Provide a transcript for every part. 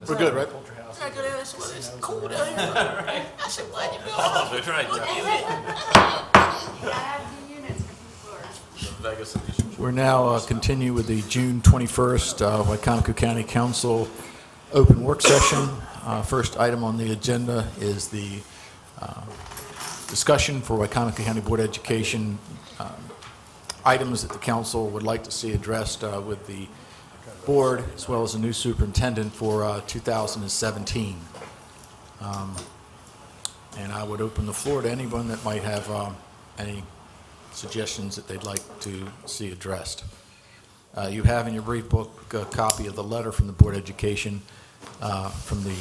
We're good, right? I could ask, well, it's cold out here. I said, why'd you build Oh, that's right. I have 2 units for 2 floors. Vegas edition. We're now continue with the June 21st Wicomico County Council open work session. First item on the agenda is the discussion for Wicomico County Board of Education items that the council would like to see addressed with the board as well as the new superintendent for 2017. And I would open the floor to anyone that might have any suggestions that they'd like to see addressed. You have in your brief book a copy of the letter from the Board of Education from the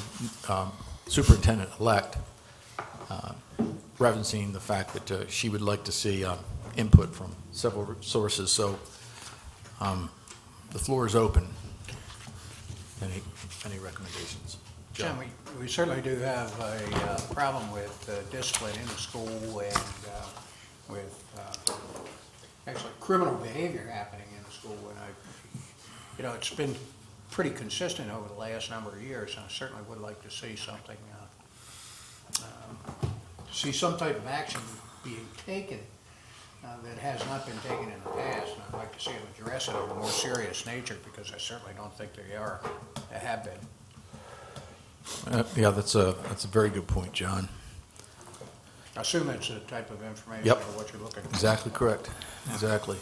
superintendent-elect referencing the fact that she would like to see input from several sources. So the floor is open. Any recommendations? Jim, we certainly do have a problem with discipline in the school and with actually criminal behavior happening in the school. And it's been pretty consistent over the last number of years, and I certainly would like to see something, some type of action being taken that has not been taken in the past. And I'd like to see them address it of a more serious nature, because I certainly don't think they have been. Yeah, that's a very good point, John. I assume it's the type of information Yep. or what you're looking for. Exactly correct. Exactly.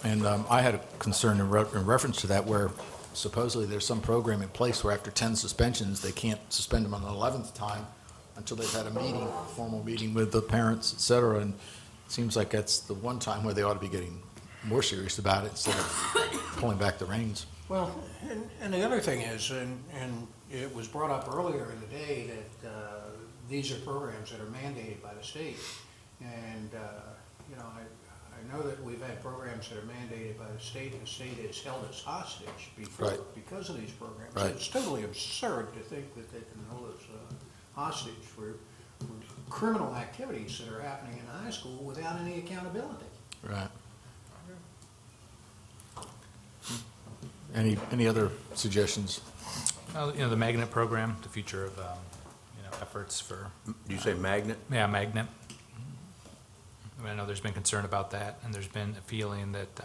And I had a concern in reference to that, where supposedly there's some program in place where after 10 suspensions, they can't suspend them on the 11th time until they've had a meeting, a formal meeting with the parents, et cetera. And it seems like that's the one time where they ought to be getting more serious about it instead of pulling back the reins. Well, and the other thing is, and it was brought up earlier in the day, that these are programs that are mandated by the state. And, I know that we've had programs that are mandated by the state, and the state has held us hostage Right. because of these programs. Right. It's totally absurd to think that they can hold us hostage for criminal activities that are happening in high school without any accountability. Right. Any other suggestions? Well, the magnet program, the future of efforts for. Do you say magnet? Yeah, magnet. I know there's been concern about that, and there's been a feeling that the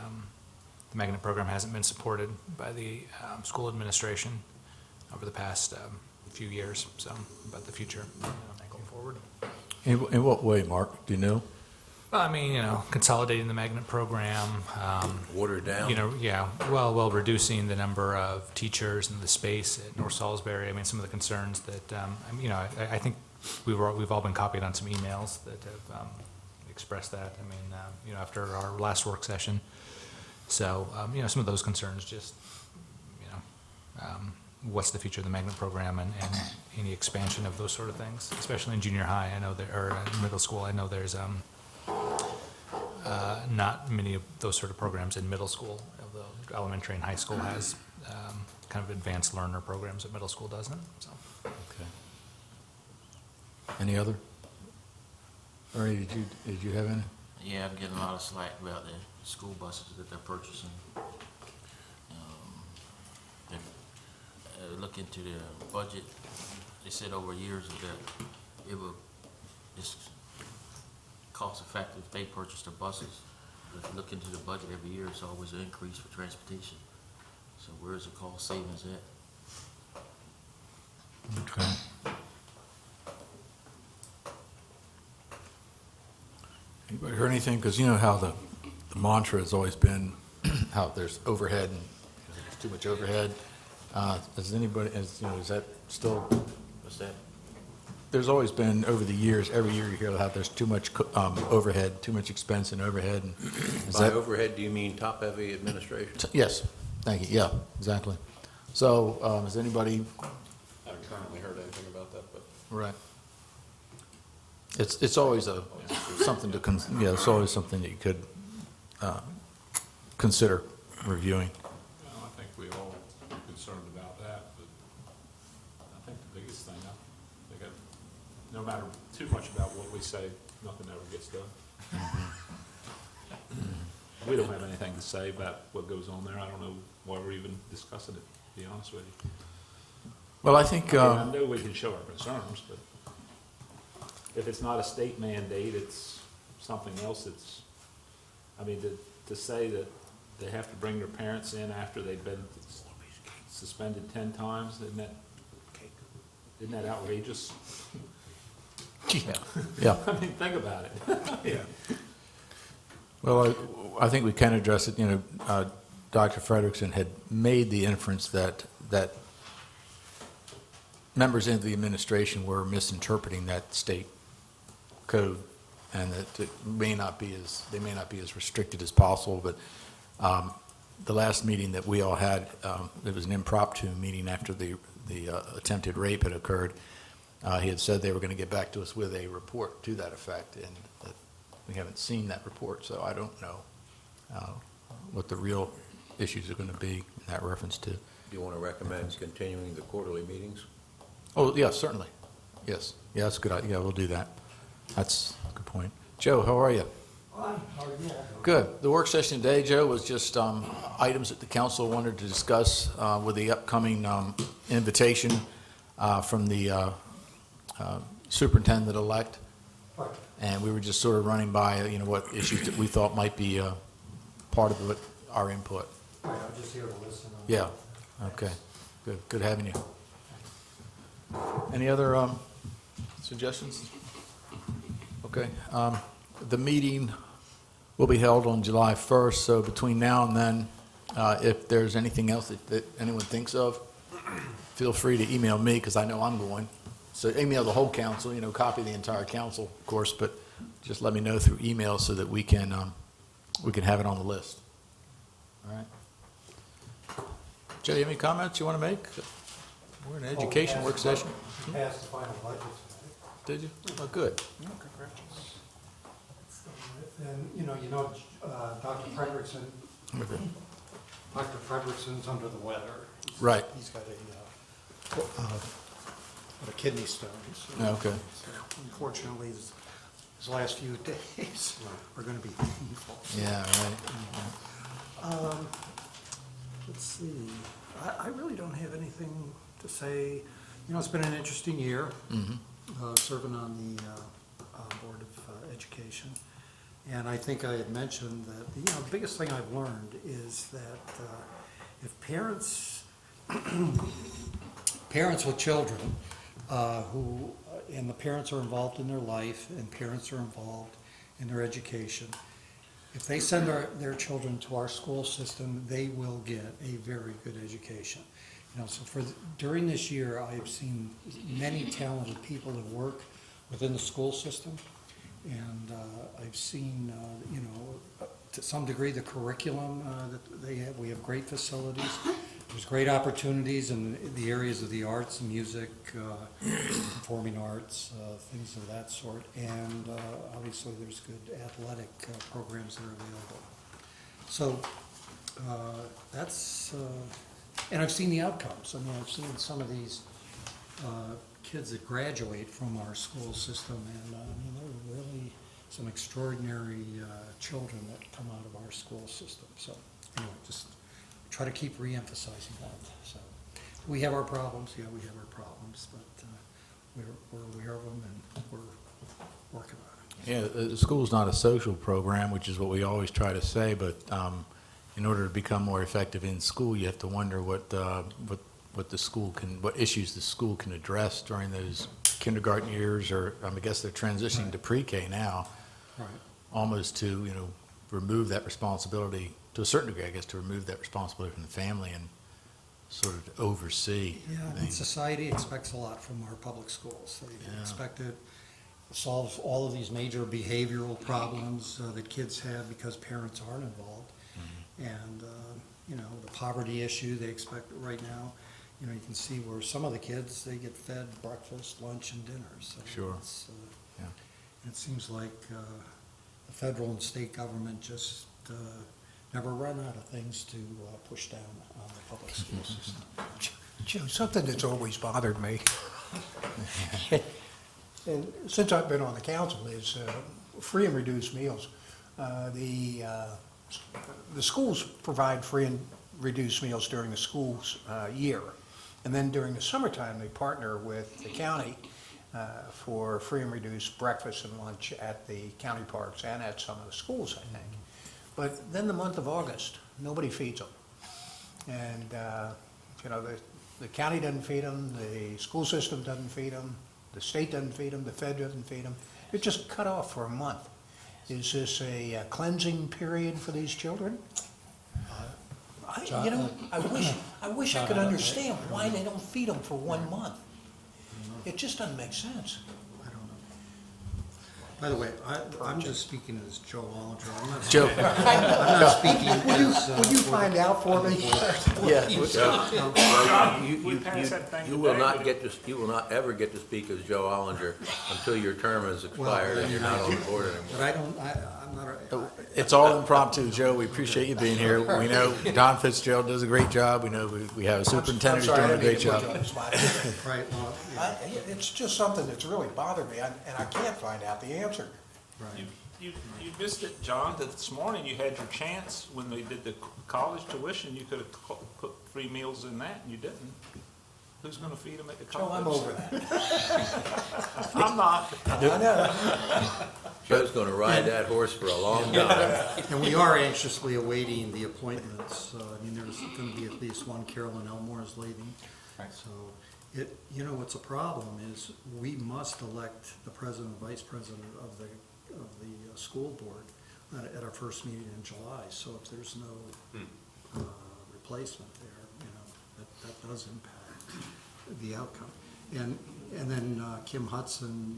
magnet program hasn't been supported by the school administration over the past few years. So, about the future going forward. In what way, Mark? Do you know? Well, I mean, consolidating the magnet program. Water it down? Well, reducing the number of teachers and the space at North Salisbury. I mean, some of the concerns that, I think we've all been copied on some emails that have expressed that. I mean, after our last work session. So, some of those concerns just, what's the future of the magnet program and any expansion of those sort of things, especially in junior high. I know or middle school. I know there's not many of those sort of programs in middle school, although elementary and high school has kind of advanced learner programs that middle school doesn't. So. Okay. Any other? Ernie, did you have any? Yeah, I'm getting a lot of slack about the school buses that they're purchasing. Look into the budget. They said over years that it would just cost effective if they purchased their buses. But if you look into the budget every year, it's always an increase for transportation. So where's the cost savings at? Okay. Anybody heard anything? Because you know how the mantra has always been how there's overhead and there's too much overhead. Is that still? What's that? There's always been over the years, every year you hear how there's too much overhead, too much expense in overhead. And By overhead, do you mean top-heavy administration? Yes, thank you. Yeah, exactly. So, has anybody? I haven't currently heard anything about that, but. Right. It's always something to it's always something that you could consider reviewing. Well, I think we all are concerned about that, but I think the biggest thing, no matter too much about what we say, nothing ever gets done. We don't have anything to say about what goes on there. I don't know why we're even discussing it, to be honest with you. Well, I think, I know we can show our concerns, but if it's not a state mandate, it's something else. I mean, to say that they have to bring their parents in after they've been suspended 10 times, isn't that outrageous? yeah. I mean, think about it. Well, I think we can address it. Dr. Frederickson had made the inference that members of the administration were misinterpreting that state code, and that they may not be as restricted as possible. But the last meeting that we all had, it was an impromptu meeting after the attempted rape had occurred. He had said they were going to get back to us with a report to that effect, and that we haven't seen that report, so I don't know what the real issues are going to be in that reference to. Do you want to recommend continuing the quarterly meetings? Oh, yeah, certainly. Yes. Yeah, that's a good idea. Yeah, we'll do that. That's a good point. Joe, how are you? Good. The work session today, Joe, was just items that the council wanted to discuss with the upcoming invitation from the superintendent-elect. Right. And we were just sort of running by, what issues that we thought might be part of our input. Right, I'm just here to listen. Yeah. Okay. Good. Good having you. Any other suggestions? Okay. The meeting will be held on July 1st, so between now and then, if there's anything else that anyone thinks of, feel free to email me, because I know I'm going. So email the whole council, copy the entire council, of course, but just let me know through email so that we can have it on the list. All right. Joe, you have any comments you want to make? We're in an education work session. Passed the final budget tonight. Did you? Oh, good. And, Dr. Frederickson, Dr. Frederickson's under the weather. Right. He's got a kidney stone. So, Okay. unfortunately, his last few days are going to be painful. Yeah, right. Let's see. I really don't have anything to say. It's been an interesting year, serving on the Board of Education. And I think I had mentioned that, the biggest thing I've learned is that if parents with children and the parents are involved in their life and parents are involved in their education, if they send their children to our school system, they will get a very good education. So during this year, I have seen many talented people that work within the school system. And I've seen, to some degree, the curriculum that they have. We have great facilities. There's great opportunities in the areas of the arts, music, performing arts, things of that sort. And obviously, there's good athletic programs that are available. So that's, and I've seen the outcomes. I've seen some of these kids that graduate from our school system, and they're really some extraordinary children that come out of our school system. So anyway, just try to keep re-emphasizing that. So we have our problems, we have our problems, but we're aware of them and we're working on it. Yeah, the school's not a social program, which is what we always try to say, but in order to become more effective in school, you have to wonder what issues the school can address during those kindergarten years, or I guess they're transitioning to pre-K now. Right. Almost to, remove that responsibility, to a certain degree, I guess, to remove that responsibility from the family and sort of oversee Yeah, and things. society expects a lot from our public schools. They Yeah. expect it to solve all of these major behavioral problems that kids have because parents aren't involved. And, the poverty issue they expect right now, you can see where some of the kids, they get fed breakfast, lunch, and dinner. So Sure. it's, Yeah. it seems like the federal and state government just never run out of things to push down on the public school system. Joe, something that's always bothered me, and since I've been on the council, is free and reduced meals. The schools provide free and reduced meals during the school's year. And then during the summertime, they partner with the county for free and reduced breakfast and lunch at the county parks and at some of the schools, I think. But then the month of August, nobody feeds them. And, the county doesn't feed them, the school system doesn't feed them, the state doesn't feed them, the Fed doesn't feed them. They're just cut off for a month. Is this a cleansing period for these children? I wish I could understand why they don't feed them for 1 month. It just doesn't make sense. I don't know. By the way, I'm just speaking as Joe Wallinger. I'm not Joe. I'm not speaking as. Would you find out for me? Yeah. You will not get to, you will not ever get to speak as Joe Ollinger until your term has expired and you're not on the board anymore. But I'm not. It's all impromptu, Joe. We appreciate you being here. We know Don Fitzgerald does a great job. We know we have a superintendent who's doing a great job. Right, well, It's just something that's really bothered me, and I can't find out the answer. right. You missed it, John, that this morning you had your chance when they did the college tuition, you could have put 3 meals in that, and you didn't. Who's gonna feed them at the Joe, college? I'm over that. I'm not. I know. Joe's gonna ride that horse for a long time. And we are anxiously awaiting the appointments. There's going to be at least one Carolyn Elmore is leaving. So what's a problem is we must elect the president and vice president of the school board at our first meeting in July. So if there's no replacement there, that does impact the outcome. And then Kim Hudson,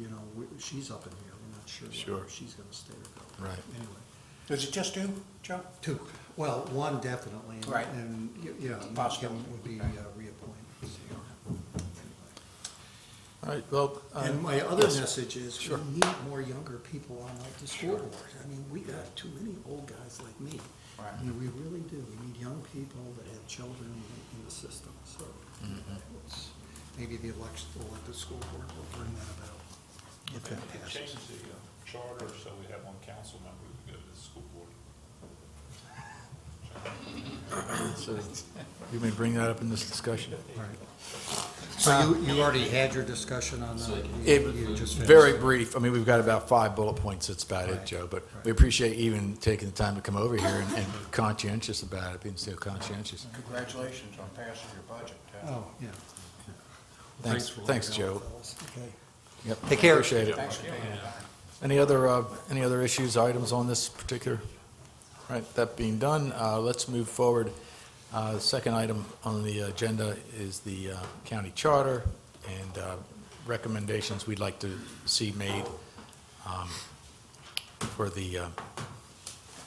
she's up in here. We're not sure Sure. whether she's going to stay or go. Right. Anyway. Is it just 2, Joe? 2. Well, 1 definitely. Right. And, Possible. Kim would be reappointed. All right, well. And my other yes. message is we Sure. need more younger people on like the school board. We got too many old guys like me. Right. We really do. We need young people that have children in the system. So maybe the elected school board will bring that about. If that passes. Change the charter so we have one council member who can go to the school board. So you may bring that up in this discussion. All right. So you already had your discussion on that? You just finished? Very brief. We've got about 5 bullet points. That's about it, Right. Joe. But Right. we appreciate you even taking the time to come over here and conscientious about it, being so conscientious. Congratulations on passing your budget. Oh, yeah. Thanks, for all thanks, your help, Joe. fellas. Okay. Yep. Take care. Appreciate it. Thanks for taking the time. Any other issues, items on this particular? All right, that being done, let's move forward. The second item on the agenda is the county charter and recommendations we'd like to see made for the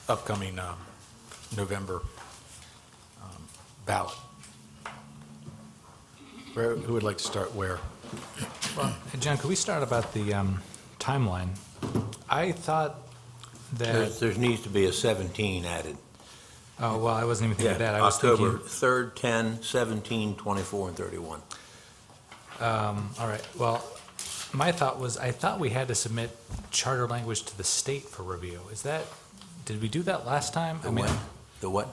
upcoming November ballot. Who would like to start where? Well, John, could we start about the timeline? I thought that, There needs to be a 17 added. oh, well, I wasn't even thinking of that. I was October thinking, 3rd, 10, 17, 24, and 31. all right, well, my thought was, I thought we had to submit charter language to the state for review. Did we do that last time? The what? The what?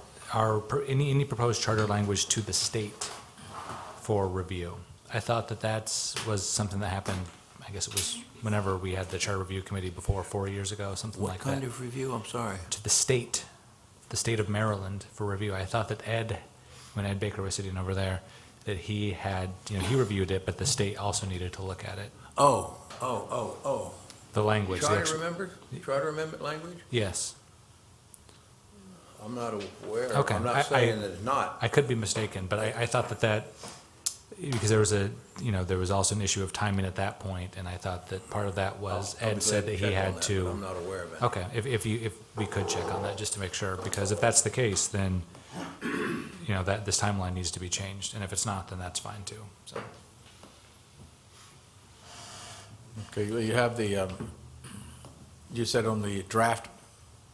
Any proposed charter language to the state for review. I thought that was something that happened, I guess it was whenever we had the charter review committee before, 4 years ago, something What like kind that. of review? I'm sorry. To the state of Maryland for review. I thought that when Ed Baker was sitting over there, that he had, he reviewed it, but the state also needed to look at it. Oh. The language. the Charter actual- amendment language? Yes. I'm not aware. Okay. I'm not saying that it's not. I could be mistaken, but I thought that, because there was also an issue of timing at that point, and I thought that part of that was I'll be Ed said glad that to he check on had that, to. but I'm not aware of it. Okay, if we could check on that, just to make sure, because if that's the case, then, that this timeline needs to be changed, and if it's not, then that's fine too, so. Okay, well, you have you said on the draft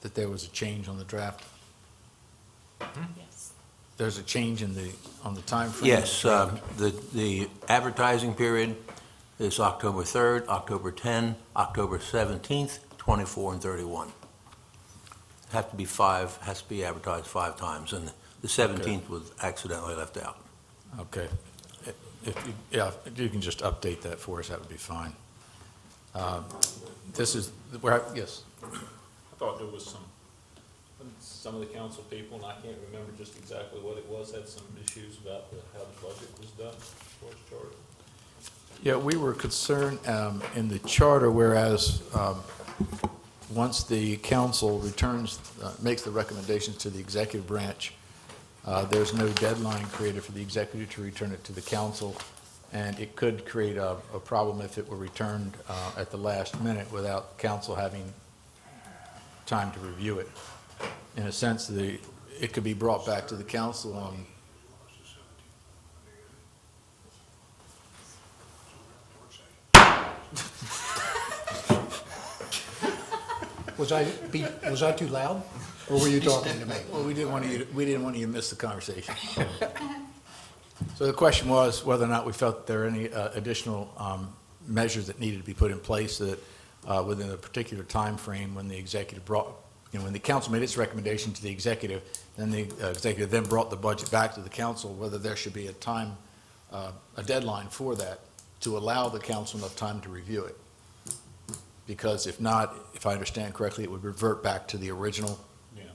that there was a change on the draft. Yes. There's a change on the timeframe? Yes, the advertising period is October 3rd, October 10, October 17th, 24, and 31. Has to be advertised 5 times, and the 17th was accidentally left out. Okay. If you can just update that for us, that would be fine. This is, where, yes, I thought there was some of the council people, and I can't remember just exactly what it was, had some issues about how the budget was done for its charter. yeah, we were concerned in the charter, whereas once the council returns, makes the recommendations to the executive branch, there's no deadline created for the executive to return it to the council, and it could create a problem if it were returned at the last minute without council having time to review it. In a sense, it could be brought back to the council on, Was I too loud, or were you talking to me? well, we didn't want you to miss the conversation. So the question was whether or not we felt there are any additional measures that needed to be put in place that within a particular time frame when the executive when the council made its recommendation to the executive, then the executive then brought the budget back to the council, whether there should be a deadline for that to allow the council enough time to review it. Because if not, if I understand correctly, it would revert back to the original Yeah.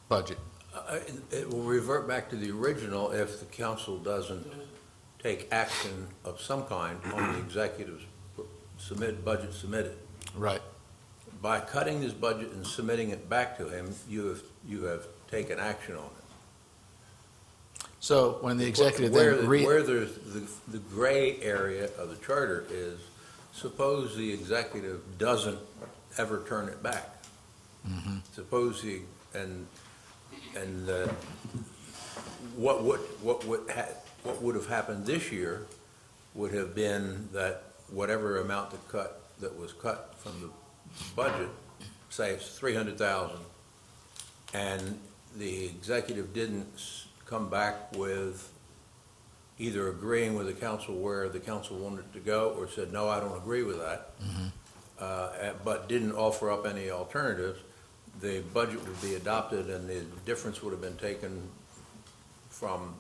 budget. It will revert back to the original if the council doesn't take action of some kind on the executive's budget submitted. Right. By cutting this budget and submitting it back to him, you have taken action on it. So when the executive Where then where there's the gray area of the charter is, suppose the executive doesn't ever turn it back. Suppose what would have happened this year would have been that whatever amount that was cut from the budget, say it's 300,000, and the executive didn't come back with either agreeing with the council where the council wanted it to go, or said, no, I don't agree with that, but didn't offer up any alternatives, the budget would be adopted and the difference would have been taken from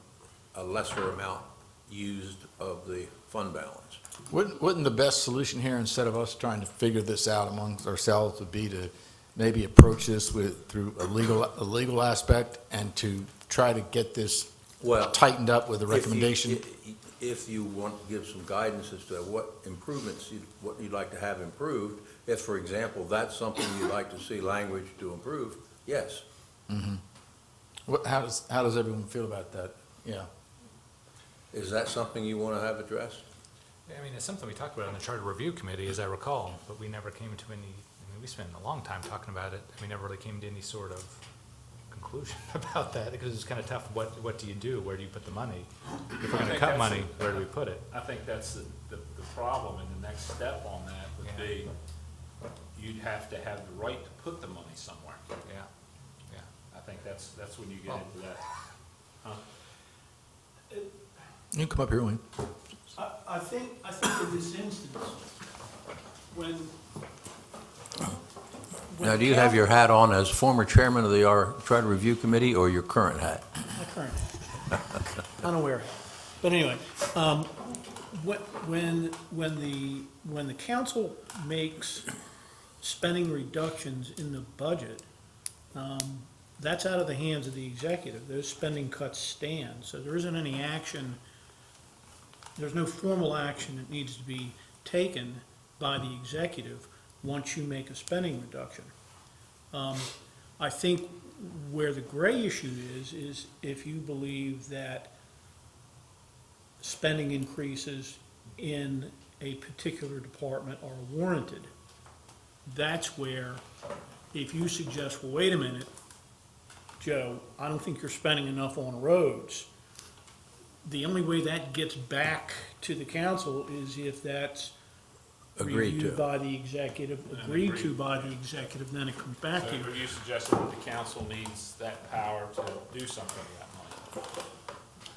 a lesser amount used of the fund balance. Wouldn't the best solution here, instead of us trying to figure this out amongst ourselves, would be to maybe approach this through a legal aspect and to try to get this tightened up with a recommendation? If you want to give some guidance as to what improvements, what you'd like to have improved, if, for example, that's something you'd like to see language to improve, yes. How does everyone feel about that? Yeah. Is that something you want to have addressed? I mean, it's something we talked about in the Charter Review Committee, as I recall, but we never came to any, I mean, we spent a long time talking about it, and we never really came to any sort of conclusion about that, because it's kind of tough. What do you do? Where do you put the money? If we're going to cut money, where do we put it? I think that's the problem, and the next step on that would be, you'd have to have the right to put the money somewhere. Yeah, yeah. I think that's when you get into that. Huh? You can come up here, Wayne. I think in this instance, when. Now, do you have your hat on as former chairman of the Charter Review Committee, or your current hat? My current, unaware. But anyway, when the council makes spending reductions in the budget, that's out of the hands of the executive. Those spending cuts stand, so there isn't any action. There's no formal action that needs to be taken by the executive once you make a spending reduction. I think where the gray issue is if you believe that spending increases in a particular department are warranted. That's where, if you suggest, well, wait a minute, Joe, I don't think you're spending enough on roads. The only way that gets back to the council is if that's Agreed reviewed to. by the executive, agreed to by the executive, then it comes back So to you. are you suggesting that the council needs that power to do something with that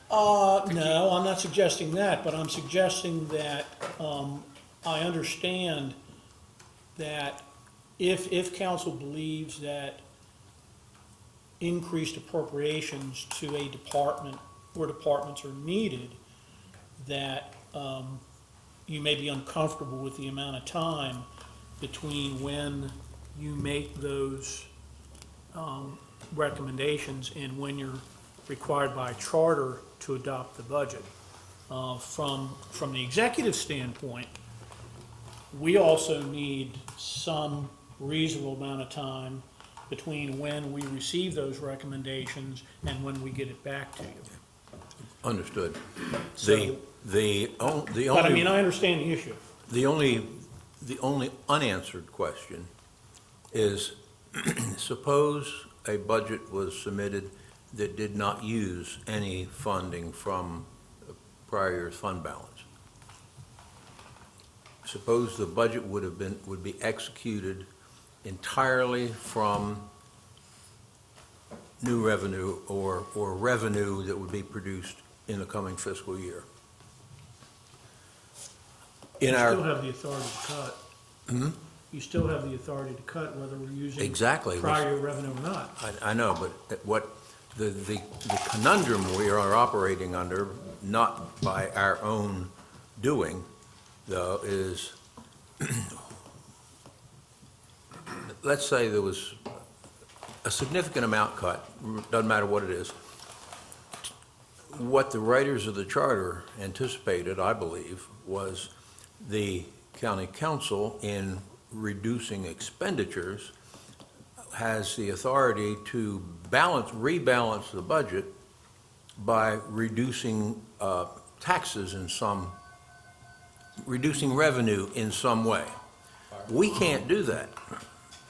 money? No, I'm not suggesting that, but I'm suggesting that, I understand that if council believes that increased appropriations to a department or departments are needed, that you may be uncomfortable with the amount of time between when you make those recommendations and when you're required by charter to adopt the budget. From the executive standpoint, we also need some reasonable amount of time between when we receive those recommendations and when we get it back to you. Understood. So- The But I mean, I understand the issue. the only unanswered question is, suppose a budget was submitted that did not use any funding from the prior year's fund balance. Suppose the budget would be executed entirely from new revenue or revenue that would be produced in the coming fiscal year. You In still our, have the authority to cut. You still have the authority to cut whether we're using Exactly. prior revenue or not. I know, but what, the conundrum we are operating under, not by our own doing, though, is, let's say there was a significant amount cut, doesn't matter what it is. What the writers of the charter anticipated, I believe, was the county council, in reducing expenditures, has the authority to rebalance the budget by reducing taxes in some, reducing revenue in some way. We can't do that.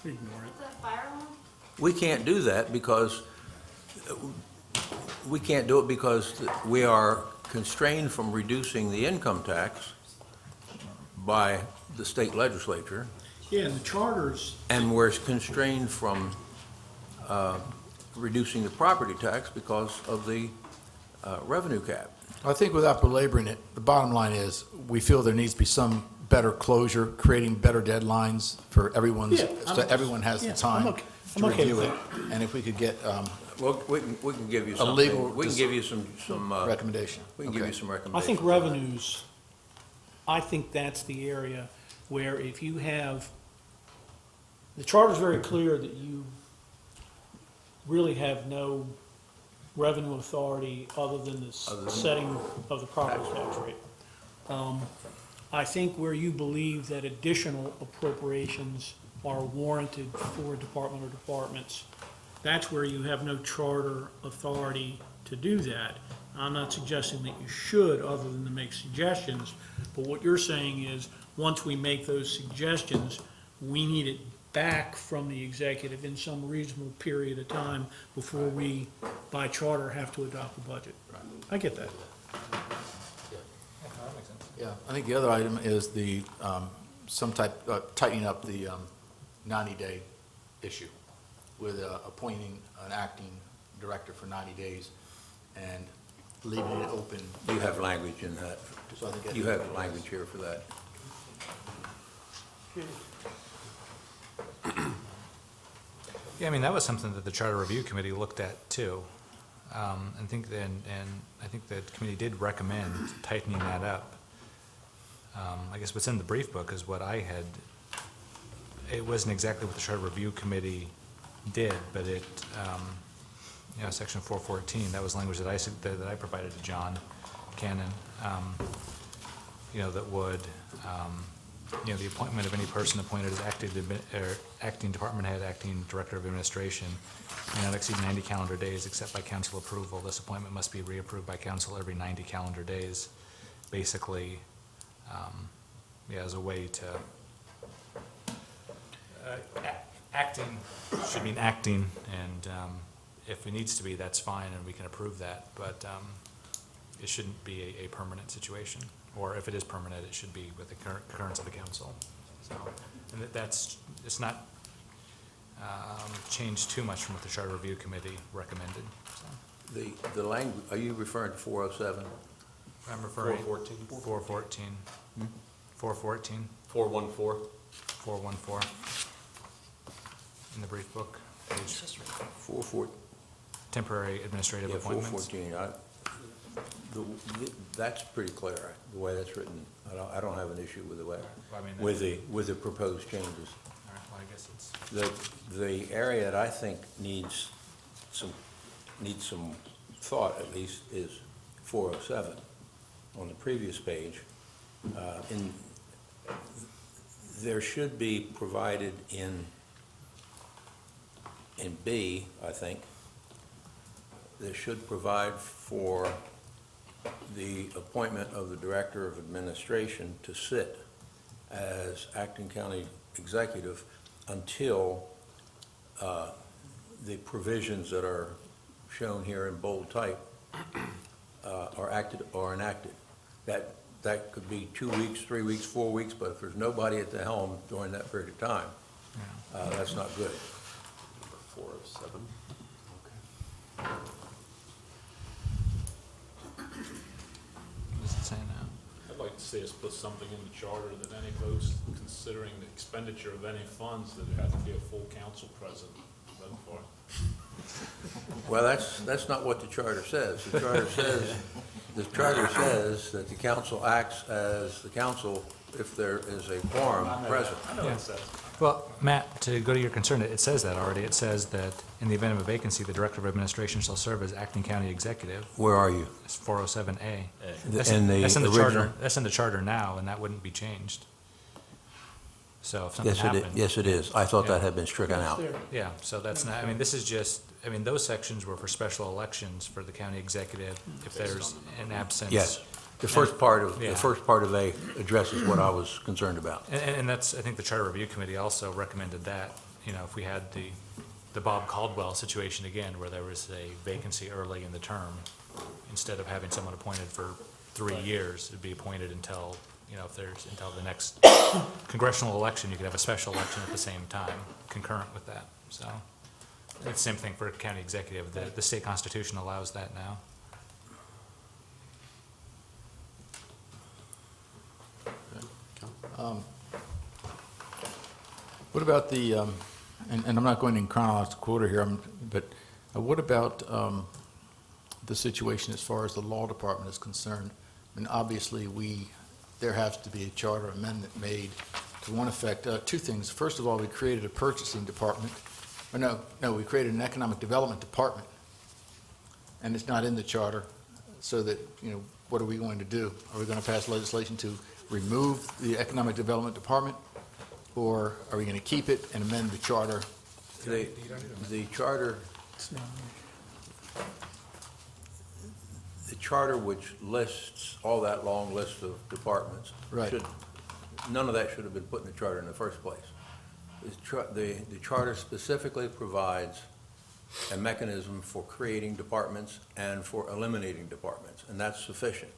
Ignore it. Is that fire alarm? We can't do that because, we are constrained from reducing the income tax by the state legislature, Yeah, and the charters, and we're constrained from reducing the property tax because of the revenue cap. I think without belaboring it, the bottom line is, we feel there needs to be some better closure, creating better deadlines for everyone's, Yeah, so everyone has yeah, the I'm time okay- to I'm okay review with it. And if we could get Well, we can give you A something. legal We can give you some recommendation. we can give Okay. you some I recommendations. think revenues, I think that's the area where if you have, the charter's very clear that you really have no revenue authority other than the setting of the property tax rate. I think where you believe that additional appropriations are warranted for a department or departments, that's where you have no charter authority to do that. I'm not suggesting that you should, other than to make suggestions, but what you're saying is, once we make those suggestions, we need it back from the executive in some reasonable period of time before we, by charter, have to adopt the budget. I get that. Yeah, I think the other item is the, some type, tightening up the 90-day issue with appointing an acting director for 90 days and leaving it open. You have language in that. So I think You have language here for that. Yeah, I mean, that was something that the Charter Review Committee looked at too. I think, and I think the committee did recommend tightening that up. I guess what's in the brief book is what I had, it wasn't exactly what the Charter Review Committee did, but it, you know, section 414, that was language that I provided to John Cannon, you know, that would, you know, the appointment of any person appointed as acting department head, acting director of administration, may not exceed 90 calendar days except by council approval. This appointment must be reapproved by council every 90 calendar days. Basically, yeah, as a way to, acting should mean acting, and if it needs to be, that's fine, and we can approve that, but it shouldn't be a permanent situation. Or if it is permanent, it should be with the concurrence of the council. So, and that's, it's not changed too much from what the Charter Review Committee recommended. So, The language, are you referring to 407? I'm referring. 414. 414. 414. 414. 414. In the brief book, page 414. temporary administrative Yeah, appointments. 414. That's pretty clear, the way that's written. I don't have an issue with the way, I mean, with the proposed changes. All right, well, I guess it's, The area that I think needs some thought, at least, is 407 on the previous page. There should be provided in B, I think, there should provide for the appointment of the Director of Administration to sit as acting county executive until the provisions that are shown here in bold type are acted or enacted. That could be 2 weeks, 3 weeks, 4 weeks, but if there's nobody at the helm during that period of time, that's not good. 407. what does it say now? I'd like to see us put something in the charter that any post considering the expenditure of any funds, that there has to be a full council present to vote for it. Well, that's not what the charter says. The charter says that the council acts as the council if there is a quorum present. I know what it says. Well, Matt, to go to your concern, it says that already. It says that in the event of a vacancy, the Director of Administration shall serve as acting county executive. Where are you? It's 407A. In the That's in the original? charter. That's in the charter now, and that wouldn't be changed. So if something happened. Yes, it is. I thought Yeah. that had been stricken out. There. Yeah, so that's not, I mean, this is just, I mean, those sections were for special elections for the county executive, if there's an absence. Yes. The first part of Yeah. A addresses what I was concerned about. And that's, I think the Charter Review Committee also recommended that, you know, if we had the Bob Caldwell situation again, where there was a vacancy early in the term, instead of having someone appointed for 3 years, it'd be appointed until, you know, until the next congressional election, you could have a special election at the same time, concurrent with that, so. It's the same thing for county executive, the state constitution allows that now. What about the, and I'm not going in chronological order here, but what about the situation as far as the law department is concerned? I mean, obviously, there has to be a charter amendment made to one effect. Two things. First of all, we created a purchasing department. Or no, we created an economic development department, and it's not in the charter, so that, you know, what are we going to do? Are we going to pass legislation to remove the economic development department, or are we going to keep it and amend the charter? The charter, which lists all that long list of departments. Right. None of that should have been put in the charter in the first place. The charter specifically provides a mechanism for creating departments and for eliminating departments, and that's sufficient.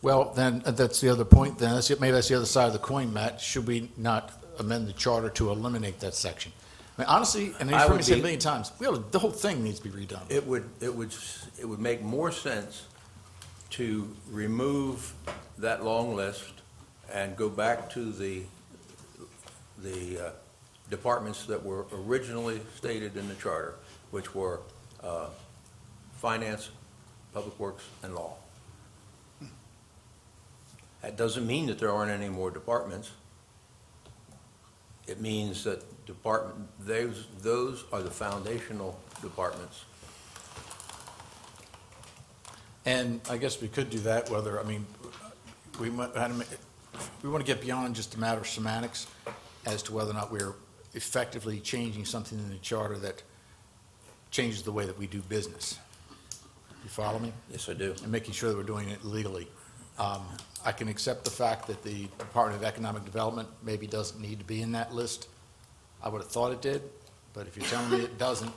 Well, then, that's the other point, then, maybe that's the other side of the coin, Matt. Should we not amend the charter to eliminate that section? I mean, honestly, and you've heard me say it a million times, the whole thing needs to be redone. It would make more sense to remove that long list and go back to the departments that were originally stated in the charter, which were finance, public works, and law. That doesn't mean that there aren't any more departments. It means that those are the foundational departments. And I guess we could do that, whether, I mean, we want to get beyond just a matter of semantics as to whether or not we're effectively changing something in the charter that changes the way that we do business. You follow me? Yes, I do. And making sure that we're doing it legally. I can accept the fact that the Department of Economic Development maybe doesn't need to be in that list. I would have thought it did, but if you're telling me it doesn't,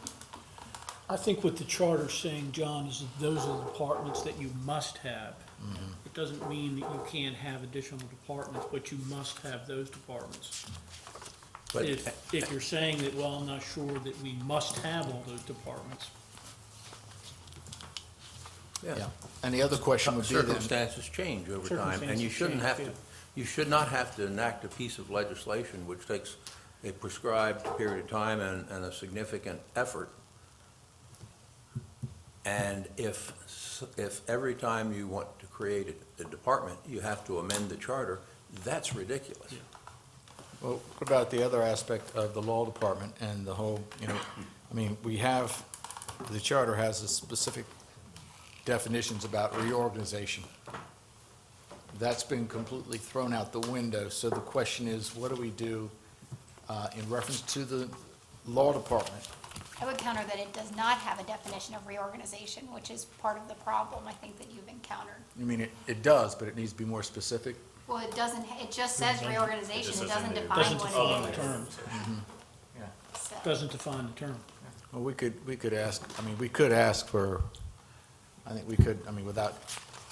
I think what the charter's saying, John, is that those are the departments that you must have. It doesn't mean that you can't have additional departments, but you must have those departments. But If you're saying that, well, I'm not sure that we must have all those departments. yeah. And the other question would be then, Circumstances change over time, and you shouldn't have to, you should not have to enact a piece of legislation which takes a prescribed period of time and a significant effort And if every time you want to create a department, you have to amend the charter, that's ridiculous. Well, what about the other aspect of the law department and the whole, I mean, the charter has a specific definitions about reorganization. That's been completely thrown out the window, so the question is, what do we do in reference to the law department? I would counter that it does not have a definition of reorganization, which is part of the problem, I think, that you've encountered. I mean, it does, but it needs to be more specific. Well, it doesn't, it just says reorganization, it doesn't define Doesn't what define it the is. terms, So- doesn't define the term. Well, we could ask, we could ask for, I think we could, without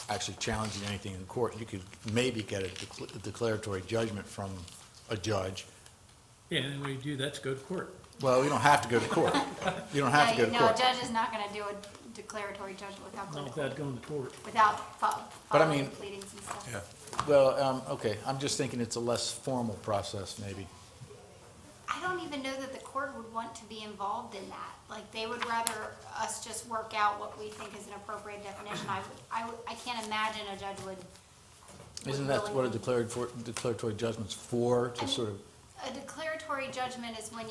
actually challenging anything in court, you could maybe get a declaratory judgment from a judge. Yeah, and the way you do that's go to court. Well, we don't have to go to court. You don't have to go to No, a court. judge is not gonna do a declaratory judgment without going Not to without court, going to court. without But I following mean- the pleadings and stuff. Yeah. Well, okay, I'm just thinking it's a less formal process, maybe. I don't even know that the court would want to be involved in that. Like, they would rather us just work out what we think is an appropriate definition. I can't imagine a judge would. Isn't that what a declaratory judgment's for, to sort of, A declaratory judgment is when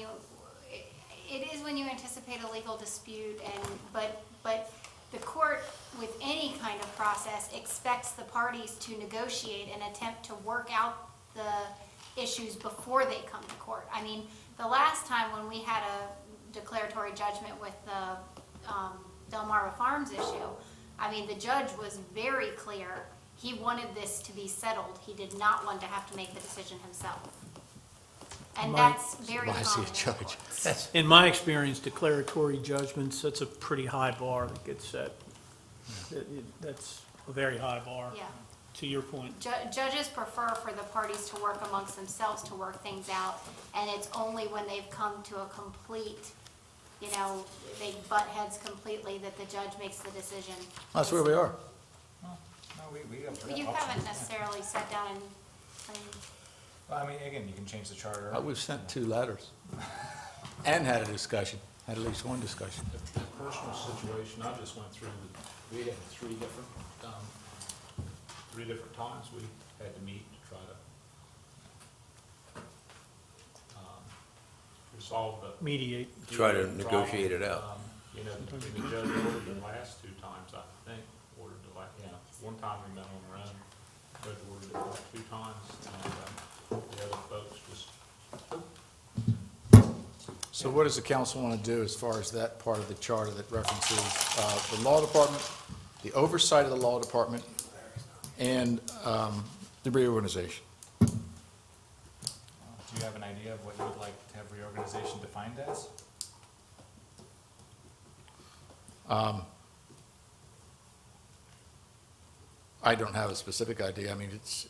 it is when you anticipate a legal dispute but the court, with any kind of process, expects the parties to negotiate and attempt to work out the issues before they come to court. I mean, the last time when we had a declaratory judgment with the Delmarva Farms issue, I mean, the judge was very clear. He wanted this to be settled. He did not want to have to make the decision himself. And that's very why is he a common in judge? courts. In my experience, declaratory judgments, that's a pretty high bar that gets set. That's a very high bar, Yeah. to your point. Judges prefer for the parties to work amongst themselves to work things out, and it's only when they've come to a complete, they butt heads completely that the judge makes the decision. that's where we are. No, we have. You haven't necessarily sat down and, Well, again, you can change the charter. We've sent 2 letters and had a discussion, had at least one discussion. The personal situation, I just went through, we had three different times we had to meet to try to resolve the. Mediate. Try to problem. negotiate it out. The judge ordered the last 2 times, I think, one time we met on our own, judge ordered it like 2 times, and the other folks just. So what does the council want to do as far as that part of the charter that references the law department, the oversight of the law department, and the reorganization? Do you have an idea of what you would like to have reorganization defined as? I don't have a specific idea.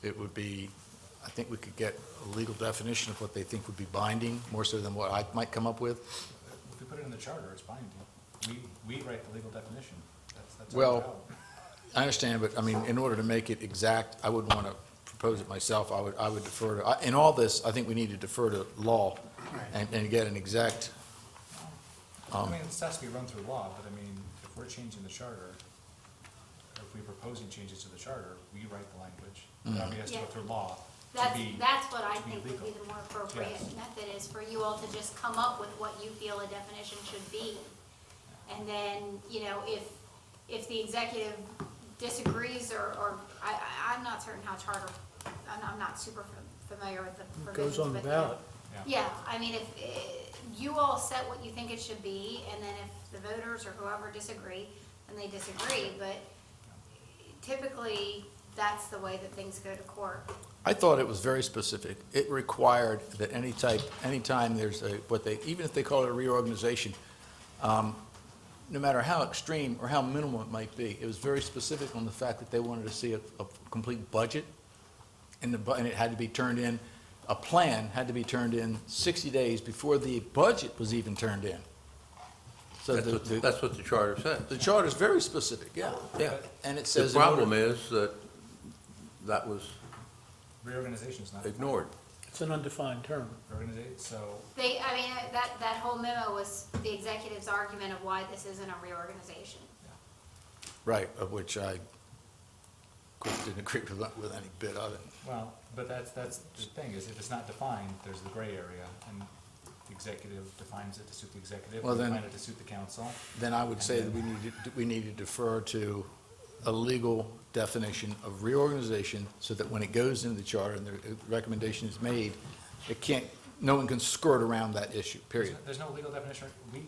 It would be, I think we could get a legal definition of what they think would be binding, more so than what I might come up with. If we put it in the charter, it's binding. We write the legal definition. That's our Well, job. I understand, but in order to make it exact, I wouldn't want to propose it myself. I would defer to, in all this, I think we need to defer to law and get an exact, It has to be run through law, but if we're changing the charter, or if we're proposing changes to the charter, we write the language. That has to go Yeah. through law to that's be. what I to be think would be legal. the more appropriate Yes. method, is for you all to just come up with what you feel a definition should be. And then, if the executive disagrees, or I'm not certain how charter, I'm not super familiar with the It provisions. goes on the but ballot. Yeah, if you all set what you think it should be, and then if the voters or whoever disagree, then they disagree, but typically, that's the way that things go to court. I thought it was very specific. It required that anytime there's even if they call it a reorganization, no matter how extreme or how minimal it might be, it was very specific on the fact that they wanted to see a complete budget, and it had to be turned in, a plan had to be turned in 60 days before the budget was even turned in. So That's what the charter says. the charter is very specific, yeah. Yeah. And it The says. problem is that was Reorganization is not. ignored. It's an undefined term. Reorganization, so That whole memo was the executive's argument of why this isn't a reorganization. Right, of which I, of course, didn't agree with any bit of it. Well, but that's the thing, is if it's not defined, there's the gray area, and the executive defines it to suit the executive, Well, we then- define it to suit the council. Then I would say that we need to defer to a legal definition of reorganization so that when it goes into the charter and the recommendation is made, it can't, no one can skirt around that issue, period. There's no legal definition, We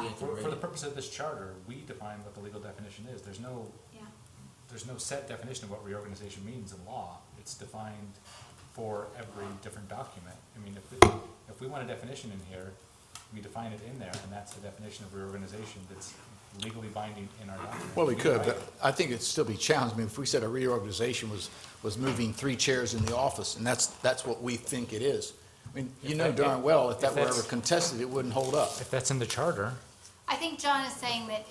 have to for read the it. purpose of this charter, we define what the legal definition is. There's no set definition of what reorganization means in law. It's defined for every different document. I mean, if we want a definition in here, we define it in there, and that's the definition of reorganization that's legally binding in our document. Well, we could, write but it. I think it'd still be challenged. I mean, if we said a reorganization was moving 3 chairs in the office, and that's what we think it is. I mean, you know darn well, if that were ever contested, it wouldn't hold up. If that's in the charter, I think John is saying that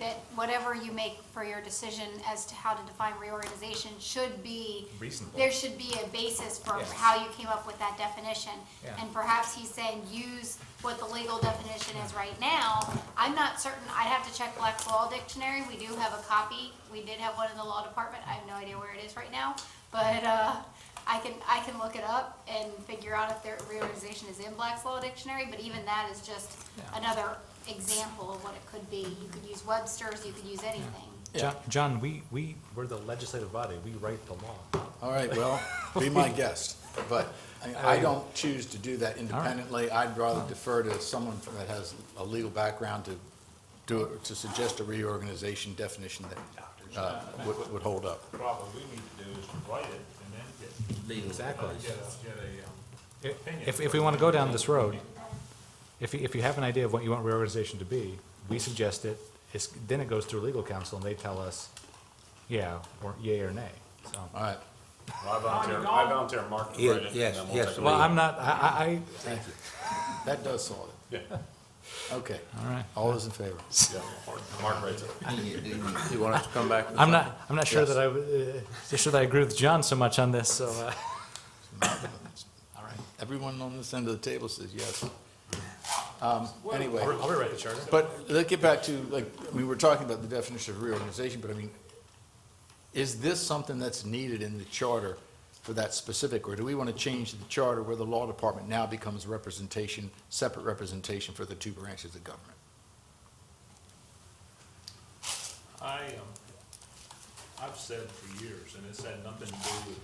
that whatever you make for your decision as to how to define reorganization should be, reasonable. there should be a basis for Yes. how you came up with that definition. Yeah. And perhaps he's saying use what the legal definition is right now. I'm not certain, I'd have to check Black's Law Dictionary. We do have a copy. We did have one in the law department. I have no idea where it is right now. But I can look it up and figure out if their reorganization is in Black's Law Dictionary. But even that is just another example of what it could be. You could use Webster's, you could use anything. John, we're the legislative body, we write the law. All right, well, be my guest, but I don't choose to do that independently. I'd rather defer to someone that has a legal background to do it, to suggest a reorganization definition that would hold up. Probably we need to do is to write it and then Legal. Exactly. get a opinion. If we want to go down this road, if you have an idea of what you want reorganization to be, we suggest it, then it goes through legal counsel, and they tell us, yeah, or yay or nay, so. All right, I volunteer Mark to write it. Yes, and then we'll yes, take a Well, look. I'm not, I, thank you. That does solve it. Yeah, Okay, all right. all those in favor? yeah, Mark writes it. You want us to come back? with I'm something? not sure that I agree with John so much on this, so, All right, everyone on this end of the table says yes. Anyway. I'll rewrite the charter. But let's get back to, like, we were talking about the definition of reorganization, but I mean, is this something that's needed in the charter for that specific, or do we want to change the charter where the law department now becomes representation, separate representation for the 2 branches of government? I've said for years, and it's had nothing to do with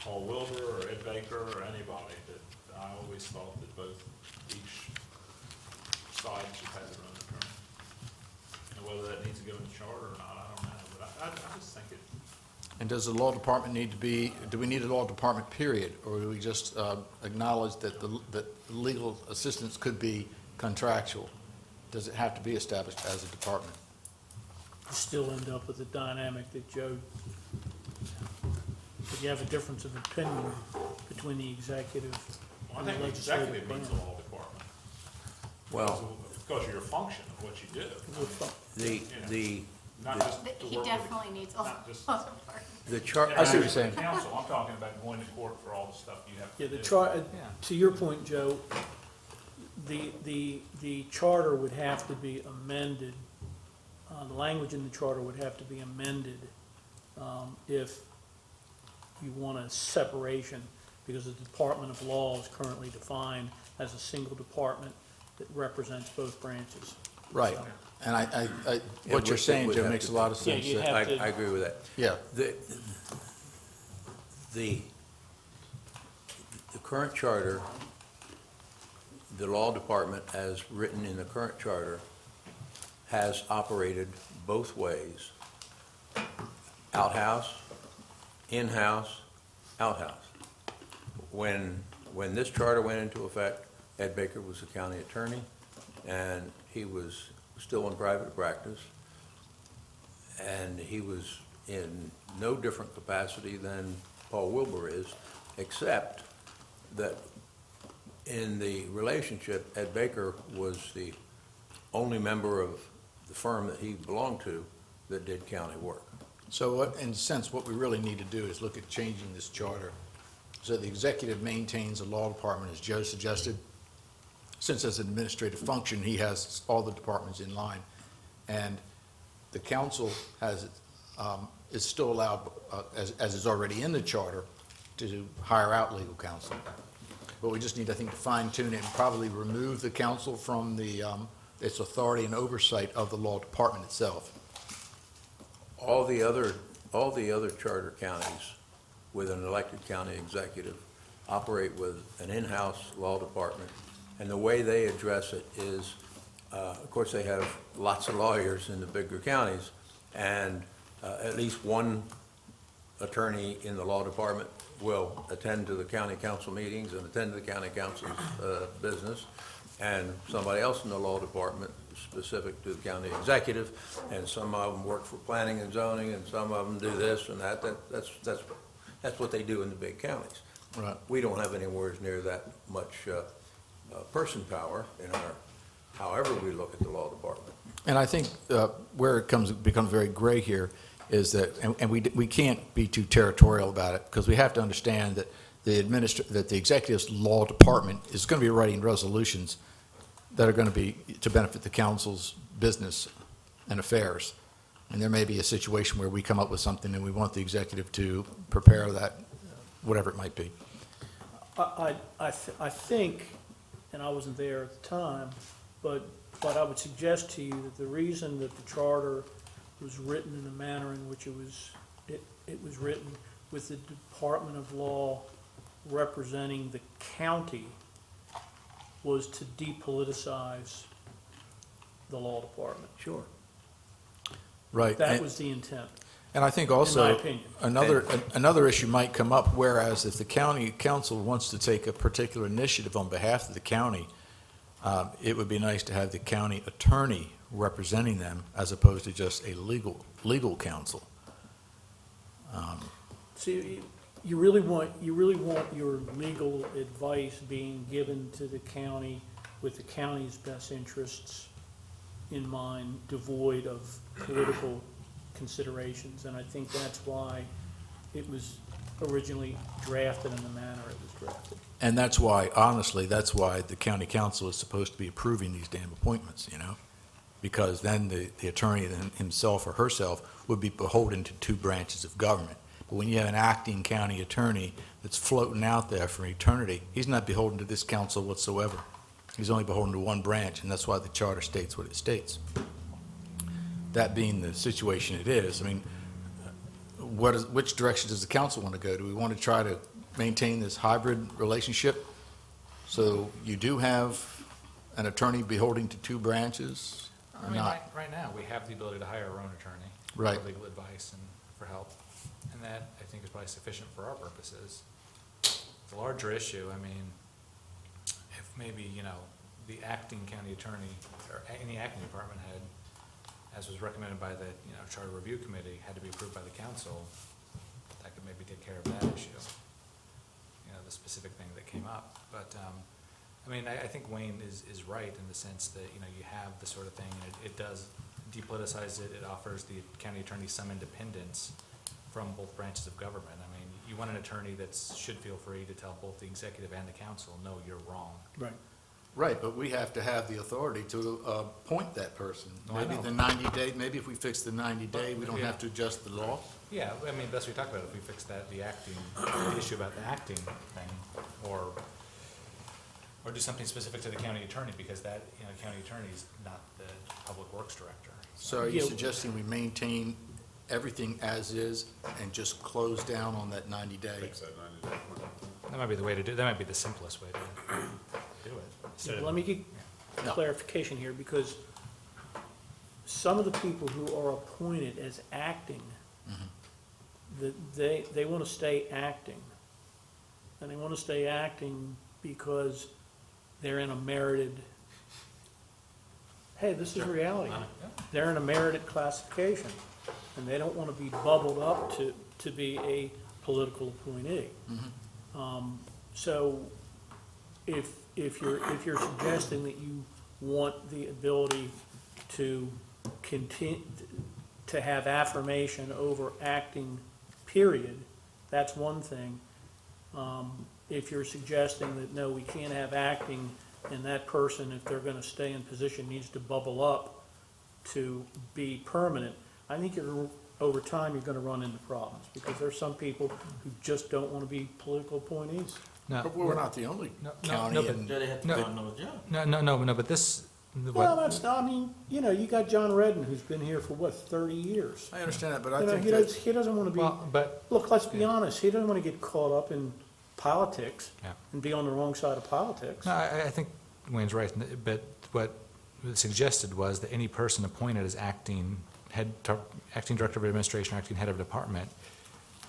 Paul Wilbur or Ed Baker or anybody, that I always thought that each side should have their own attorney. And whether that needs to go in the charter or not, I don't know, but I just think it, And does the law department need to be, do we need a law department period, or do we just acknowledge that that legal assistance could be contractual? Does it have to be established as a department? You still end up with the dynamic that Joe, if you have a difference of opinion between the executive well, I and the think legislative executive branch. means the law department. Well, Because of your function of what you do. Not just to He work with- definitely needs a not just- law department. the chart, I see what you're saying. Council, I'm talking about going to court for all the stuff you have to Yeah, do. to your point, Joe, the charter would have to be amended, the language in the charter would have to be amended, if you want a separation, because the Department of Law is currently defined as a single department that represents both branches. Right, and what you're saying, Joe, makes a lot of Yeah, sense. you that- have I to- agree with that. Yeah, The current charter, the law department, as written in the current charter, has operated both ways. Outhouse, in-house, outhouse. When this charter went into effect, Ed Baker was the county attorney, and he was still in private practice. And he was in no different capacity than Paul Wilbur is, except that in the relationship, Ed Baker was the only member of the firm that he belonged to that did county work. so what, in a sense, what we really need to do is look at changing this charter so the executive maintains a law department, as Joe suggested. Since as an administrative function, he has all the departments in line. And the council has, is still allowed, as is already in the charter, to hire out legal counsel. But we just need, I think, to fine tune it and probably remove the council from its authority and oversight of the law department itself. All the other charter counties with an elected county executive operate with an in-house law department. And the way they address it is, of course, they have lots of lawyers in the bigger counties, and at least one attorney in the law department will attend to the county council meetings and attend to the county council's business, and somebody else in the law department specific to the county executive, and some of them work for planning and zoning, and some of them do this and that. That's what they do in the big counties. Right. We don't have anywhere near that much person power in our, however we look at the law department. And I think where it becomes very gray here is that, and we can't be too territorial about it, because we have to understand that that the executive's law department is going to be writing resolutions that are going to be to benefit the council's business and affairs. And there may be a situation where we come up with something and we want the executive to prepare that, whatever it might be. I think, and I wasn't there at the time, but I would suggest to you that the reason that the charter was written in the manner in which it was written, with the Department of Law representing the county, was to depoliticize the law department. Sure. Right. That was the intent. And I think In my also, opinion. another issue might come up, whereas if the county council wants to take a particular initiative on behalf of the county, it would be nice to have the county attorney representing them as opposed to just a legal counsel. See, you really want your legal advice being given to the county with the county's best interests in mind, devoid of political considerations, and I think that's why it was originally drafted in the manner it was drafted. And that's why, honestly, that's why the county council is supposed to be approving these damn appointments, because then the attorney himself or herself would be beholden to two branches of government. But when you have an acting county attorney that's floating out there for eternity, he's not beholden to this council whatsoever. He's only beholden to one branch, and that's why the charter states what it states. That being the situation it is, I mean, which direction does the council want to go? Do we want to try to maintain this hybrid relationship? So you do have an attorney beholding to two branches I or mean, not? right now, we have the ability to hire our own attorney. Right. For legal advice and for help, and that, I think, is probably sufficient for our purposes. The larger issue, I mean, if maybe, the acting county attorney, or any acting department head, as was recommended by the, Charter Review Committee, had to be approved by the council, that could maybe take care of that issue. The specific thing that came up. But, I mean, I think Wayne is right in the sense that, you have the sort of thing, and it does depoliticize it. It offers the county attorney some independence from both branches of government. I mean, you want an attorney that should feel free to tell both the executive and the council, no, you're wrong. Right. Right, but we have to have the authority to appoint that person. No, I Maybe know. the 90-day, maybe if we fix the 90-day, we don't Yeah. have to adjust the law. Yeah, I mean, that's what we talked about, if we fix that, the acting, the issue about the acting thing, or do something specific to the county attorney, because that, county attorney's not the public works director. So are you Yeah. suggesting we maintain everything as is and just close down on that 90-day? Fix that 90-day. That might be the way to do, that might be the simplest way to do it. Instead of- Let me get No. clarification here, because some of the people who are appointed as acting, they want to stay acting. And they want to stay acting because they're in a merited, hey, this is reality. They're in a merited classification, and they don't want to be bubbled up to be a political appointee. So if you're suggesting that you want the ability to continue, to have affirmation over acting, period, that's one thing. If you're suggesting that, no, we can't have acting, and that person, if they're gonna stay in position, needs to bubble up to be permanent, I think over time, you're gonna run into problems, because there's some people who just don't wanna be political appointees. No, But we're not the only no, county no, but- in, Do they have to No. find another job? no, but this, Well, what, that's not, I mean, you got John Redden, who's been here for what, 30 years? I understand that, but I You know, think he doesn't wanna be, well, but, look, let's be honest, he doesn't wanna get caught up in politics Yeah. and be on the wrong side of politics. no, I think Wayne's right, but what was suggested was that any person appointed as acting director of administration, or acting head of department,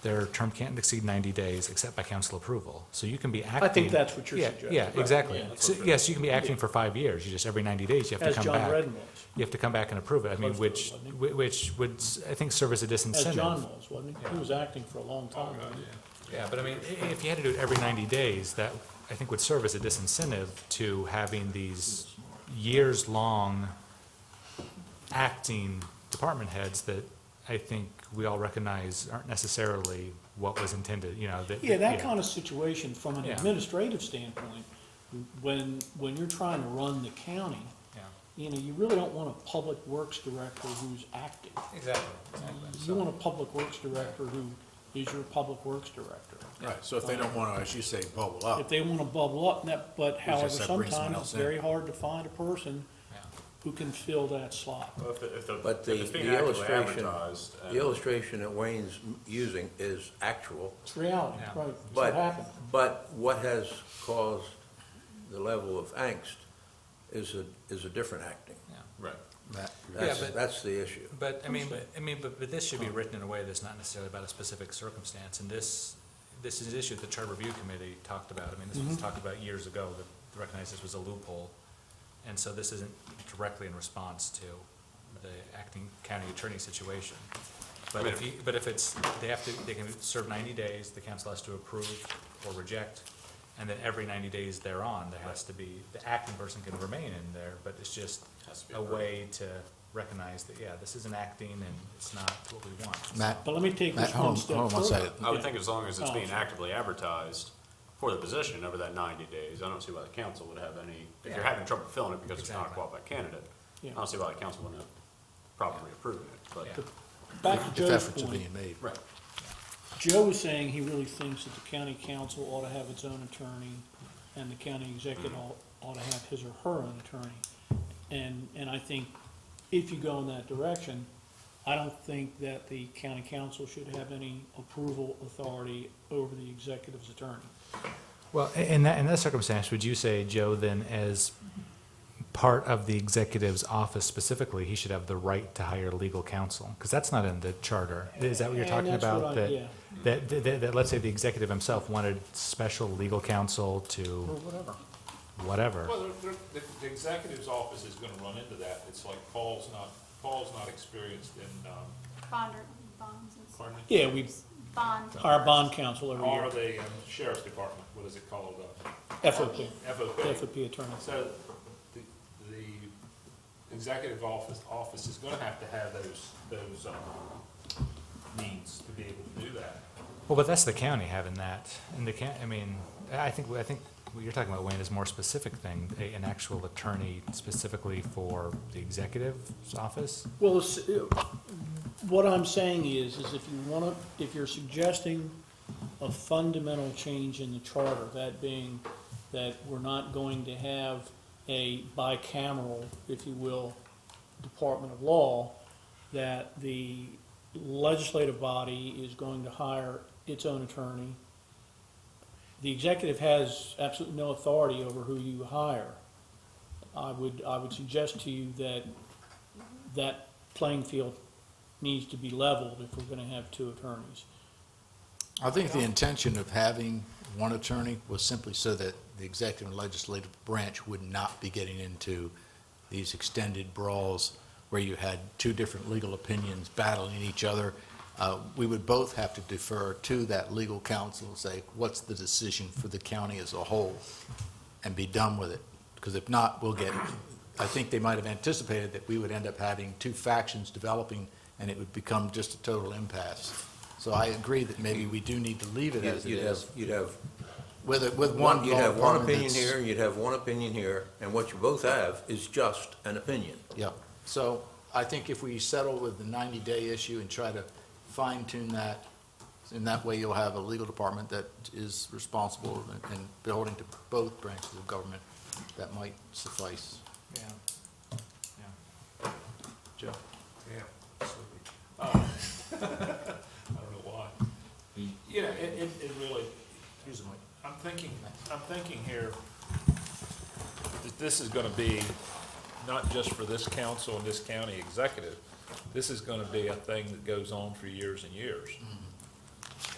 their term can't exceed 90 days except by council approval. So you can be acting. I think that's what you're Yeah, suggesting. yeah, exactly. Yeah, that's So, what- yes, you can be acting for 5 years, you just, every 90 days, you have As to come John back. Redden was, You have to come back and approve it, I mean, Close to which, it, wasn't which would, I think, serve as a disincentive. as John was, wasn't he? He was acting for a long time. wasn't he? Yeah, but I mean, if you had to do it every 90 days, that, I think, would serve as a disincentive to having these years-long acting department heads that I think we all recognize aren't necessarily what was intended, you know, that. Yeah, that kind of situation, from an Yeah. administrative standpoint, when you're trying to run the county, Yeah, you really don't want a public works director who's acting. exactly, You want a public works director who is your public works director. right, so if they don't want to, as you say, bubble up, If they want to bubble up, but however, just have to bring someone sometimes else it's in. very hard to find a person Yeah. who can fill that slot. Well, if But if the it's being the actively illustration, advertised, the illustration that Wayne's using is actual, It's reality, Yeah. right, it's what but, happened. but what has caused the level of angst is a different acting. right. that, That's the issue. But, but this should be written in a way that's not necessarily about a specific circumstance, and this is an issue that the Charter Review Committee talked about. I mean, this was talked about years ago, that recognized this was a loophole, and so this isn't directly in response to the acting county attorney situation. But if it's, they can serve 90 days, the council has to approve or reject, and then every 90 days thereon, there has to be, the acting person can remain in there, but it's just Has to be a way to recognize that, yeah, this isn't acting and it's not what we want. Matt, But let me take Matt, this one hold step on one further. second. I would Yeah. think as long as it's Oh, being sorry. actively advertised for the position over that 90 days, I don't see why the council would have any, if you're Yeah. having trouble filling it because it's not a Exactly. qualified candidate, I Yeah. don't see why the council wouldn't have properly approved it, but. Yeah. Back to if Joe's efforts are point, being made. Right. Joe was saying he really thinks that the county council ought to have its own attorney, and the county executive ought to have his or her own attorney. And I think if you go in that direction, I don't think that the county council should have any approval authority over the executive's attorney. Well, in that circumstance, would you say, Joe, then as part of the executive's office specifically, he should have the right to hire legal counsel? Because that's not in the charter. Is that what you're And talking that's what about? I- That, let's say the executive himself wanted special legal counsel Or to whatever. whatever. Well, the executive's office is gonna run into that. It's like Paul's not experienced in, Bonds and stuff. pardon me? Yeah, we Bond. hire bond counsel every Or year, the sheriff's department, what is it called, FOP, FOP. FOP attorney. So the executive office is gonna have to have those means to be able to do that. Well, but that's the county having that, and I think what you're talking about, Wayne, is a more specific thing, an actual attorney specifically for the executive's office. Well, what I'm saying is if you're suggesting a fundamental change in the charter, that being that we're not going to have a bicameral, if you will, Department of Law, that the legislative body is going to hire its own attorney. The executive has absolutely no authority over who you hire. I would suggest to you that playing field needs to be leveled if we're gonna have two attorneys. I think the intention of having one attorney was simply so that the executive and legislative branch would not be getting into these extended brawls where you had two different legal opinions battling each other. We would both have to defer to that legal counsel and say, what's the decision for the county as a whole? And be done with it. Because if not, I think they might have anticipated that we would end up having two factions developing and it would become just a total impasse. So I agree that maybe we do need to leave it as it is. You'd have With one one, you'd law have one department opinion that's- here, and you'd have one opinion here, and what you both have is just an opinion. Yeah, so I think if we settle with the 90-day issue and try to fine tune that, in that way you'll have a legal department that is responsible and beholding to both branches of government, that might suffice. Yeah. Yeah. Joe? Yeah. I don't know why. You know, it really, Use the mic. I'm thinking here that this is gonna be not just for this council and this county executive. This is gonna be a thing that goes on for years and years.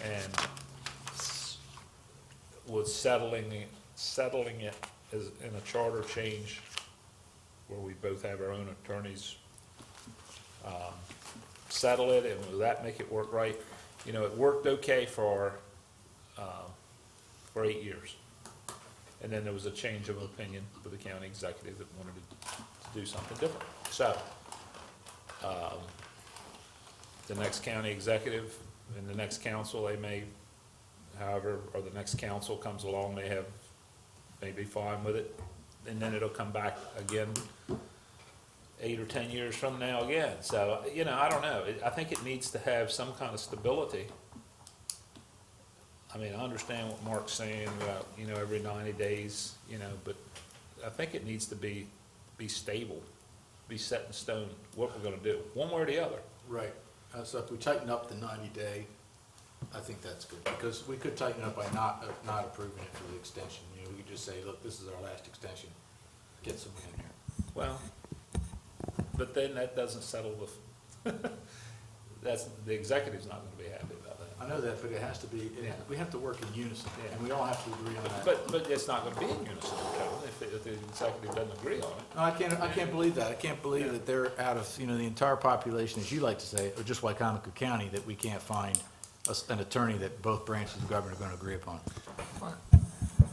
And with settling it as in a charter change where we both have our own attorneys, settle it, and will that make it work right? You know, it worked okay for 8 years. And then there was a change of opinion with the county executive that wanted to do something different. So, the next county executive and the next council, they may, however, or the next council comes along, may be fine with it, and then it'll come back again 8 or 10 years from now again. So, you know, I don't know. I think it needs to have some kind of stability. I mean, I understand what Mark's saying about, you know, every 90 days, you know, but I think it needs to be stable, be set in stone, what we're gonna do, one way or the other. Right. So if we tighten up the 90-day, I think that's good, because we could tighten it up by not approving it for the extension. You know, we could just say, look, this is our last extension, get someone in here. Well, but then that doesn't settle the, the executive's not gonna be happy about that. I know that, but it has to be, Yeah. we have to work in unison, Yeah. and we all have to agree on that. But it's not gonna be in unison, Kevin, if the executive doesn't agree on it. No, I can't believe that. I can't believe that they're out of, you know, the entire population, as you like to say, or just Wicomico County, that we can't find an attorney that both branches of government are gonna agree upon.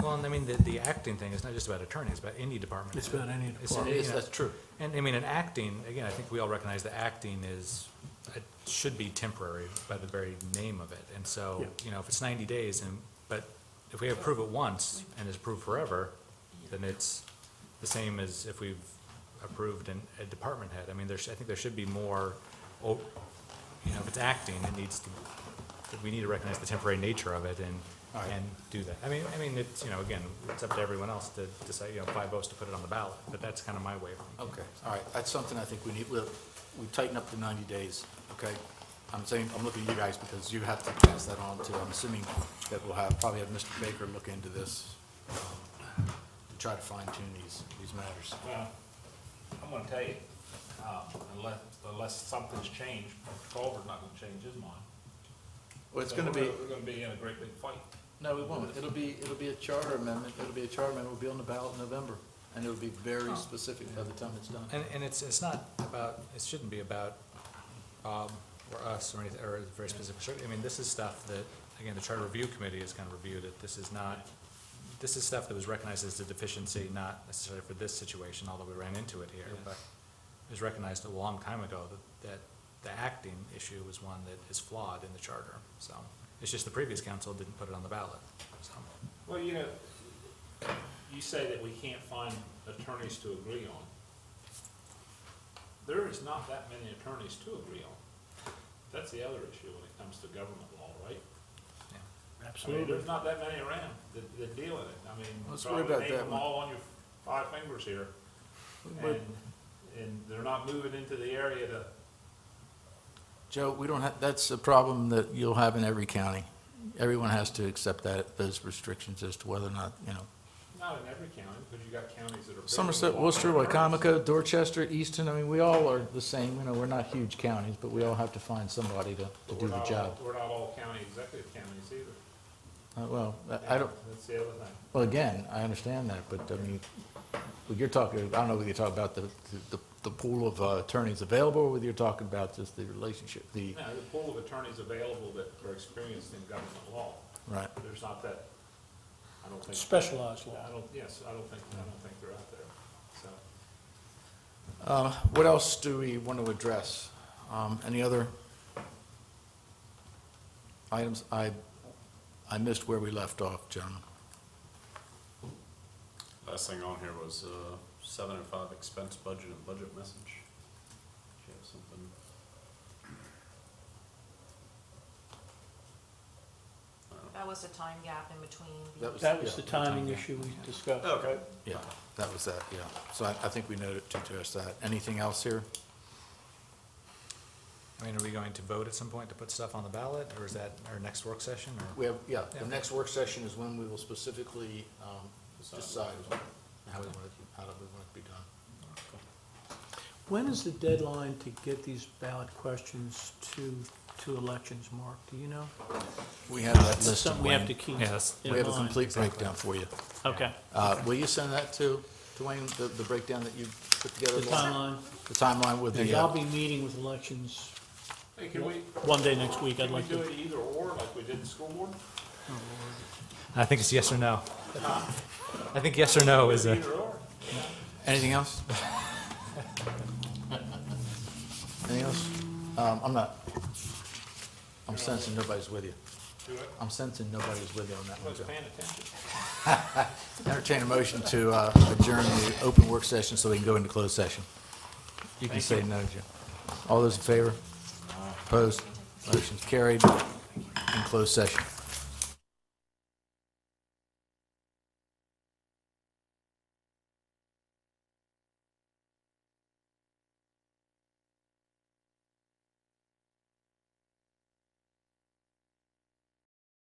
Well, and I mean, the acting thing is not just about attorneys, it's about any department. It's about any It's- department. you know, That's true. And I mean, an acting, again, I think we all recognize that acting is, it should be temporary by the very name of it. And so, you know, if it's 90 days but if we approve it once and it's approved forever, then it's the same as if we've approved a department head. I mean, I think there should be more, you know, if it's acting, we need to recognize the temporary nature of it Right. and do that. I mean, it's, you know, again, it's up to everyone else to decide, you know, 5 votes to put it on the ballot, but that's kind of my way of thinking. Okay, all right, that's something I think we need, we tighten up to 90 days, okay? I'm saying, I'm looking at you guys because you have to pass that on to, I'm assuming that we'll probably have Mr. Baker look into this, to try to fine tune these matters. Well, I'm gonna tell you, unless something's changed, Culver's not gonna change his mind. Well, it's So gonna be, We're gonna be in a great big fight. no, it won't, it'll be a charter amendment, it'll be on the ballot in November, and it'll be very specific by the time it's done. And it's not about, it shouldn't be about Bob or us or anything, or very specific. I mean, this is stuff that, again, the Charter Review Committee has kind of reviewed it. This is stuff that was recognized as a deficiency, not necessarily for this situation, although we ran into it here, but it was recognized a long time ago that the acting issue was one that is flawed in the charter. So it's just the previous council didn't put it on the ballot, so. Well, you know, you say that we can't find attorneys to agree on. There is not that many attorneys to agree on. That's the other issue when it comes to government law, right? I mean, there's not that many around that deal in it. I mean, Let's worry probably about name that them one. all on your 5 fingers here. But- And they're not moving into the area to, Joe, we don't have, that's a problem that you'll have in every county. Everyone has to accept those restrictions as to whether or not, you know. not in every county, because you got counties that are. Somerset, Worcester, Wicomico, Dorchester, Easton, I mean, we all are the same, you know, we're not huge counties, but we all have to find somebody to do the job. We're not all county executive counties either. Well, I don't, That's the other thing. well, again, I understand that, but I mean, what you're talking, I don't know whether you're talking about the pool of attorneys available, or whether you're talking about just the relationship, No, the pool of attorneys available that are experienced in government law, right. there's not that, I don't think. Specialized law. I don't think they're out there, so. What else do we want to address? Any other items? I missed where we left off, gentlemen. Last thing on here was 7 and 5 expense budget and budget message. That was the time gap in between. That was yeah, the timing yeah. issue we discussed, Okay. right? Yeah, that was that, yeah. So I think we noted to address that. Anything else here? I mean, are we going to vote at some point to put stuff on the ballot, or is that our next work session, or? We have, yeah, Yeah. the next work session is when we will specifically decide how we want it to be done. When is the deadline to get these ballot questions to elections, Mark? Do you know? We have that list of Something we have when. to keep Yeah, that's- in We have a mind. complete breakdown for you. Okay, Will you send that to Wayne, the breakdown that you put together? the timeline. The timeline with Because the, I'll be meeting with elections Hey, can we, one day next week. I'd can we like do to. it either or, like we did the school board? I think it's yes or no. I think yes or no is a, Either or. anything else? Anything else? I'm sensing nobody's with you. Do it. I'm sensing nobody's with you on that one, Was Joe. paying attention. Entertain a motion to adjourn the open work session so we can go into closed session. You can say no, Jim. All those in favor? Opposed? Motion's carried in closed session.